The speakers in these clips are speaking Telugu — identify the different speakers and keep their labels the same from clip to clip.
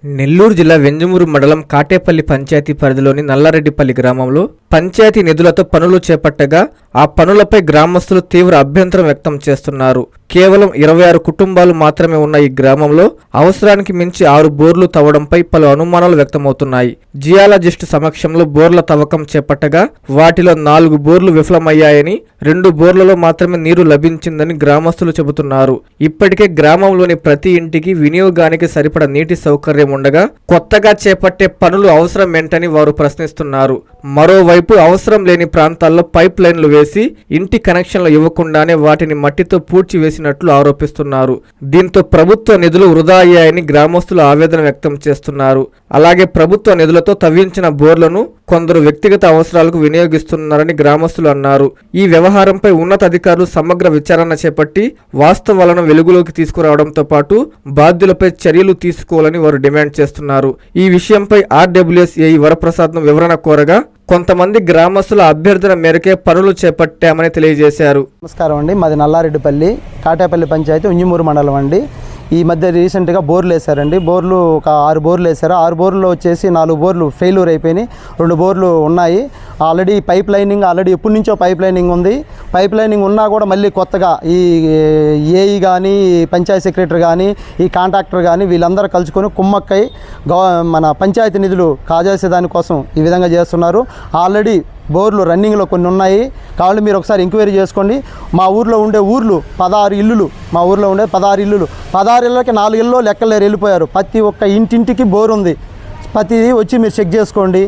Speaker 1: నెల్లూరు జిల్లా వెంజమూరు మండలం కాటేపల్లి పంచాయతీ పరిధిలోని నల్లారెడ్డిపల్లి గ్రామంలో పంచాయతీ నిధులతో పనులు చేపట్టగా ఆ పనులపై గ్రామస్తులు తీవ్ర అభ్యంతరం వ్యక్తం చేస్తున్నారు. కేవలం 26 కుటుంబాలు మాత్రమే ఉన్న ఈ గ్రామంలో అవసరానికి మించి 6 బోర్లు తవ్వడంపై పలు అనుమానాలు వ్యక్తమవుతున్నాయి. జియాలజిస్టు సమక్షంలో బోర్ల తవ్వకం చేపట్టగా వాటిలో 4 బోర్లు విఫలమయ్యాయని, 2 బోర్లలో మాత్రమే నీరు లభించిందని గ్రామస్తులు చెబుతున్నారు. ఇప్పటికే గ్రామంలోని ప్రతి ఇంటికి వినియోగానికి సరిపడ నీటి సౌకర్యం ఉండగా కొత్తగా చేపట్టే పనులు అవసరం ఏంటని వారు ప్రశ్నిస్తున్నారు. మరోవైపు అవసరం లేని ప్రాంతాల్లో పైప్ లైన్లు వేసి ఇంటి కనెక్షన్లు ఇవ్వకుండానే వాటిని మట్టితో పూడ్చివేసినట్లు ఆరోపిస్తున్నారు. దీంతో ప్రభుత్వ నిధులు వృధా అయ్యాయని గ్రామస్తులు ఆవేదన వ్యక్తం చేస్తున్నారు. అలాగే ప్రభుత్వ నిధులతో తవ్వించిన బోర్లను కొందరు వ్యక్తిగత అవసరాలకు వినియోగిస్తున్నారని గ్రామస్తులు అన్నారు. ఈ వ్యవహారంపై ఉన్నతాధికారులు సమగ్ర విచారణ చేపట్టి వాస్తవాలను వెలుగులోకి తీసుకురావడంతో పాటు బాధ్యులపై చర్యలు తీసుకోవాలని వారు డిమాండ్ చేస్తున్నారు. ఈ విషయంపై ఆర్డబ్ల్యూఎస్ ఏఈ వరప్రసాద్ను వివరణ కోరగా కొంతమంది గ్రామస్తుల అభ్యర్థన మేరకే పనులు చేపట్టామని తెలియజేశారు.
Speaker 2: నమస్కారం అండి, మాది నల్లారెడ్డిపల్లి కాటేపల్లి పంచాయతీ వెంజమూరు మండలం అండి. ఈ మధ్య రీసెంట్గా బోర్లు వేశారండి. బోర్లు ఒక 6 బోర్లు వేశారు. 6 బోర్లు వచ్చేసి 4 బోర్లు ఫెయిల్యూర్ అయిపోయినాయి, 2 బోర్లు ఉన్నాయి. ఆల్రెడీ పైప్ లైనింగ్ ఎప్పటి నుంచో పైప్ లైనింగ్ ఉంది. పైప్ లైనింగ్ ఉన్నా కూడా మళ్ళీ కొత్తగా ఈ ఏఈ కానీ, పంచాయతీ సెక్రటరీ కానీ, ఈ కాంట్రాక్టర్ కానీ వీళ్ళందరూ కలుసుకొని కుమ్మక్కై మన పంచాయతీ నిధులు కాజేసే దానికోసం ఈ విధంగా చేస్తున్నారు. ఆల్రెడీ బోర్లు రన్నింగ్లో కొన్ని ఉన్నాయి. కాబట్టి మీరు ఒకసారి ఎంక్వైరీ చేసుకోండి. మా ఊర్లో ఉండే 16 ఇల్లులు, మా ఊర్లో ఉండే 16 ఇల్లులు, 16 ఇళ్ళకి 4 ఇళ్ళు లెక్కలేరు వెళ్ళిపోయారు. ప్రతి ఒక్క ఇంటింటికి బోర్ ఉంది. ప్రతిదీ వచ్చి మీరు చెక్ చేసుకోండి,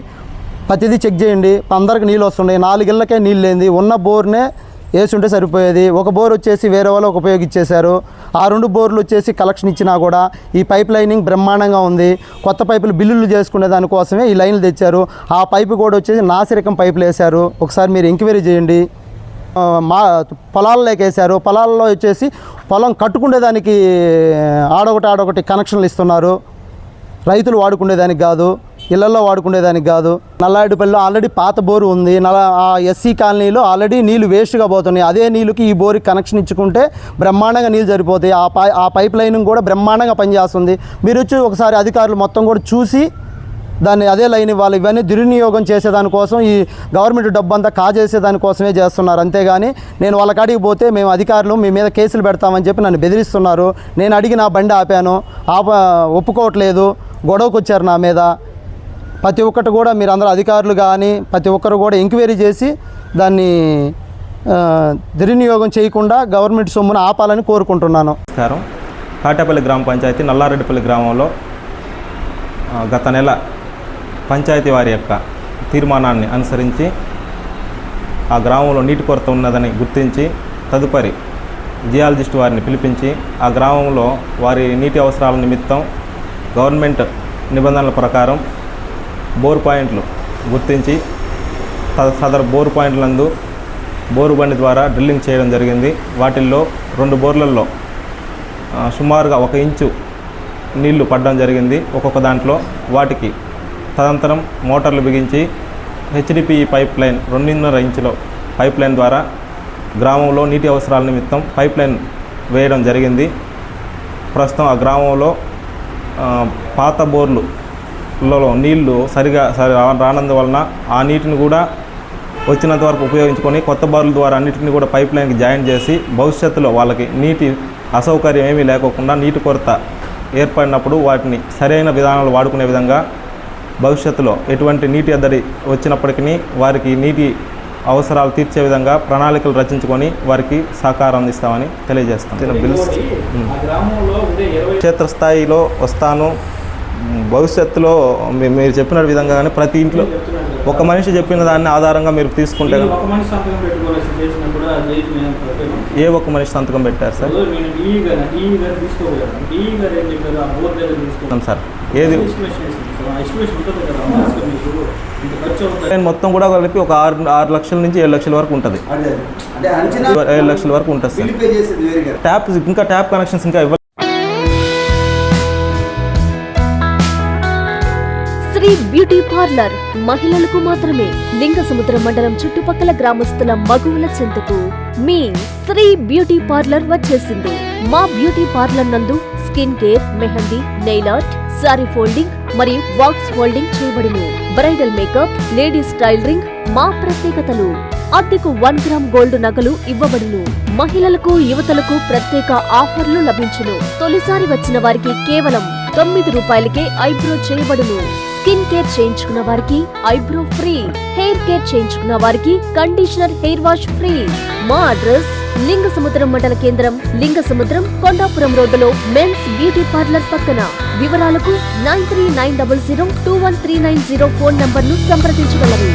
Speaker 2: ప్రతిదీ చెక్ చేయండి. అందరికి నీళ్ళు వస్తున్నాయి. 4 ఇళ్ళకే నీళ్ళు లేనిది ఉన్న బోర్నే వేసుంటే సరిపోయేది. ఒక బోర్ వచ్చేసి వేరే వాళ్ళకి ఉపయోగించేశారు. ఆ 2 బోర్లు వచ్చేసి కలెక్షన్ ఇచ్చినా కూడా ఈ పైప్ లైనింగ్ బ్రహ్మాండంగా ఉంది. కొత్త పైపులు బిల్లులు చేసుకునే దానికోసమే ఈ లైన్లు తెచ్చారు. ఆ పైపు కూడా వచ్చేసి నాసిరకం పైపులు వేశారు. ఒకసారి మీరు ఎంక్వైరీ చేయండి. మా పొలాల్లోకి వేశారు. పొలాల్లో వచ్చేసి పొలం కట్టుకునేదానికి ఆడొకటి కనెక్షన్లు ఇస్తున్నారు. రైతులు వాడుకునేదానికి కాదు, ఇళ్లలో వాడుకునేదానికి కాదు. నల్లారెడ్డిపల్లిలో ఆల్రెడీ పాత బోరు ఉంది. ఎస్సీ కాలనీలో ఆల్రెడీ నీళ్లు వేస్ట్గా పోతున్నాయి. అదే నీళ్ళకి ఈ బోరుకి కనెక్షన్ ఇచ్చుకుంటే బ్రహ్మాండంగా నీళ్ళు సరిపోతాయి. ఆ పైప్ లైనింగ్ కూడా బ్రహ్మాండంగా పనిచేస్తుంది. మీరు వచ్చి ఒకసారి అధికారులు మొత్తం కూడా చూసి దాన్ని అదే లైన్ ఇవ్వాలి. ఇవన్నీ దుర్వినియోగం చేసేదానికోసం ఈ గవర్నమెంట్ డబ్బు అంతా కాజేసేదానికోసమే చేస్తున్నారు. అంతేగాని నేను వాళ్ళ కాడికి పోతే మేము అధికారులు మీ మీద కేసులు పెడతామని చెప్పి నన్ను బెదిరిస్తున్నారు. నేను అడిగి నా బండి ఆపాను, ఒప్పుకోవట్లేదు, గొడవకు వచ్చారు నా మీద. ప్రతి ఒక్కటి కూడా మీరు అందరూ అధికారులు కానీ ప్రతి ఒక్కరు కూడా ఎంక్వైరీ చేసి దాన్ని దుర్వినియోగం చేయకుండా గవర్నమెంట్ సొమ్మును ఆపాలని కోరుకుంటున్నాను.
Speaker 3: నమస్కారం. కాటేపల్లి గ్రామ పంచాయతీ నల్లారెడ్డిపల్లి గ్రామంలో గత నెల పంచాయతీ వారి యొక్క తీర్మానాన్ని అనుసరించి ఆ గ్రామంలో నీటి కొరత ఉన్నదని గుర్తించి తదుపరి జియాలజిస్ట్ వారిని పిలిపించి ఆ గ్రామంలో వారి నీటి అవసరాల నిమిత్తం గవర్నమెంట్ నిబంధనల ప్రకారం బోర్ పాయింట్లు గుర్తించి సదరు బోర్ పాయింట్లందు బోరు బండి ద్వారా డ్రిల్లింగ్ చేయడం జరిగింది. వాటిల్లో 2 బోర్లలో సుమారుగా 1 ఇంచు నీళ్లు పడడం జరిగింది. ఒక్కొక్క దాంట్లో వాటికి తదనంతరం మోటార్లు బిగించి హెచ్డిపి పైప్ లైన్ 2.5 ఇంచుల పైప్ లైన్ ద్వారా గ్రామంలో నీటి అవసరాల నిమిత్తం పైప్ లైన్ వేయడం జరిగింది. ప్రస్తుతం ఆ గ్రామంలో పాత బోర్లలో నీళ్లు సరిగా రానందువలన ఆ నీటిని కూడా వచ్చినంత వరకు ఉపయోగించుకొని కొత్త బోర్ల ద్వారా అన్నిటిని కూడా పైప్ లైన్కి జాయిన్ చేసి భవిష్యత్తులో వాళ్ళకి నీటి అసౌకర్యం ఏమీ లేకోకుండా నీటి కొరత ఏర్పడినప్పుడు వాటిని సరైన విధానాలు వాడుకునే విధంగా భవిష్యత్తులో ఎటువంటి నీటి ఎద్దడి వచ్చినప్పటికీ వారికి నీటి అవసరాలు తీర్చే విధంగా ప్రణాళికలు రచించుకొని వారికి సహకారం అందిస్తామని తెలియజేస్తాం. బిల్స్ క్షేత్రస్థాయిలో వస్తాను. భవిష్యత్తులో మీరు చెప్పిన విధంగా కానీ ప్రతి ఇంట్లో ఒక మనిషి చెప్పిన దాన్ని ఆధారంగా మీరు తీసుకుంటే ఏ ఒక్క మనిషి సంతకం పెట్టారు సార్? సార్ ఏది మొత్తం కూడా కలిపి ఒక 6 లక్షల నుంచి 7 లక్షల వరకు ఉంటుంది. 7 లక్షల వరకు ఉంటుంది సార్. ట్యాప్ కనెక్షన్స్ ఇంకా ఇవ్వాలి.
Speaker 4: శ్రీ బ్యూటీ పార్లర్ మహిళలకు మాత్రమే. లింగసముద్ర మండలం చుట్టుపక్కల గ్రామస్తుల మగువుల చెంతకు మీ శ్రీ బ్యూటీ పార్లర్ వచ్చేసింది. మా బ్యూటీ పార్లర్ నందు skin care, mehndi, nail art, sorry folding మరియు బాక్స్ ఫోల్డింగ్ చేయబడును. బ్రైడల్ మేకప్, లేడీస్ టైలరింగ్ మా ప్రత్యేకతలు. అద్దెకు 1 గ్రామ్ గోల్డ్ నగలు ఇవ్వబడును. మహిళలకు, యువతలకు ప్రత్యేక ఆఫర్లు లభించును. తొలిసారి వచ్చిన వారికి కేవలం 9 రూపాయలకే ఐబ్రో చేయబడును. స్కిన్ కేర్ చేయించుకున్న వారికి ఐబ్రో ఫ్రీ. హెయిర్ కేర్ చేయించుకున్న వారికి కండిషనర్, హెయిర్ వాష్ ఫ్రీ. మా అడ్రస్ లింగసముద్రం మండల కేంద్రం, లింగసముద్రం, కొండాపురం రోడ్డులో మెన్స్ బ్యూటీ పార్లర్ పక్కన. వివరాలకు 9390021390 ఫోన్ నంబర్ను సంప్రదించగలరు.